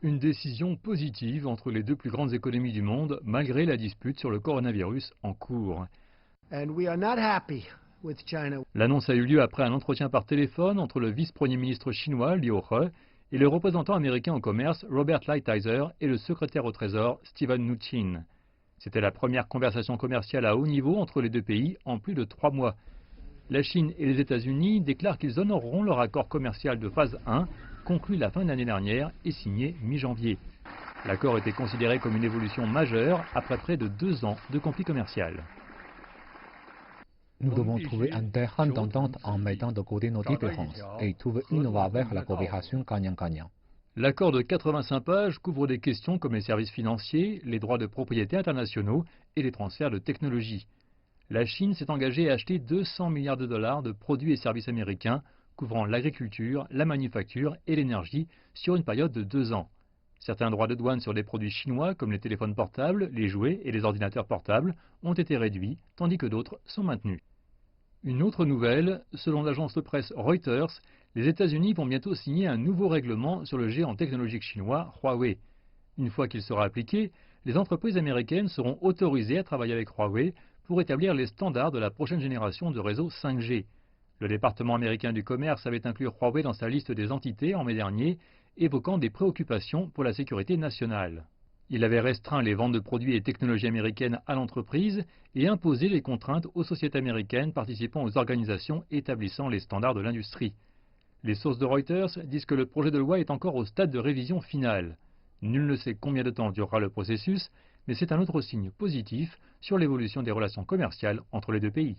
Une décision positive entre les deux plus grandes économies du monde, malgré la dispute sur le coronavirus en cours. L'annonce a eu lieu après un entretien par téléphone entre le vice-premier ministre chinois Liu He et le représentant américain au commerce Robert Lighthizer et le secrétaire au Trésor Steven Mnuchin. C'était la première conversation commerciale à haut niveau entre les deux pays en plus de 3 mois. La Chine et les États-Unis déclarent qu'ils honoreront leur accord commercial de phase 1, conclu la fin de l'année dernière et signé mi-janvier. L'accord était considéré comme une évolution majeure après près de 2 ans de conflit commercial. Nous devons trouver un terrain d'entente en mettant de côté nos différences et trouver une voie vers la coopération gagnant-gagnant. L'accord de 85 pages couvre des questions comme les services financiers, les droits de propriété internationaux et les transferts de technologie. La Chine s'est engagée à acheter 200 milliards de dollars de produits et services américains couvrant l'agriculture, la manufacture et l'énergie sur une période de 2 ans. Certains droits de douane sur des produits chinois comme les téléphones portables, les jouets et les ordinateurs portables ont été réduits, tandis que d'autres sont maintenus. Une autre nouvelle, selon l'agence de presse Reuters, les États-Unis vont bientôt signer un nouveau règlement sur le géant technologique chinois Huawei. Une fois qu'il sera appliqué, les entreprises américaines seront autorisées à travailler avec Huawei pour établir les standards de la prochaine génération de réseaux 5G. Le département américain du commerce avait inclus Huawei dans sa liste des entités en mai dernier, évoquant des préoccupations pour la sécurité nationale. Il avait restreint les ventes de produits et technologies américaines à l'entreprise et imposé les contraintes aux sociétés américaines participant aux organisations établissant les standards de l'industrie. Les sources de Reuters disent que le projet de loi est encore au stade de révision finale. Nul ne sait combien de temps durera le processus, mais c'est un autre signe positif sur l'évolution des relations commerciales entre les deux pays.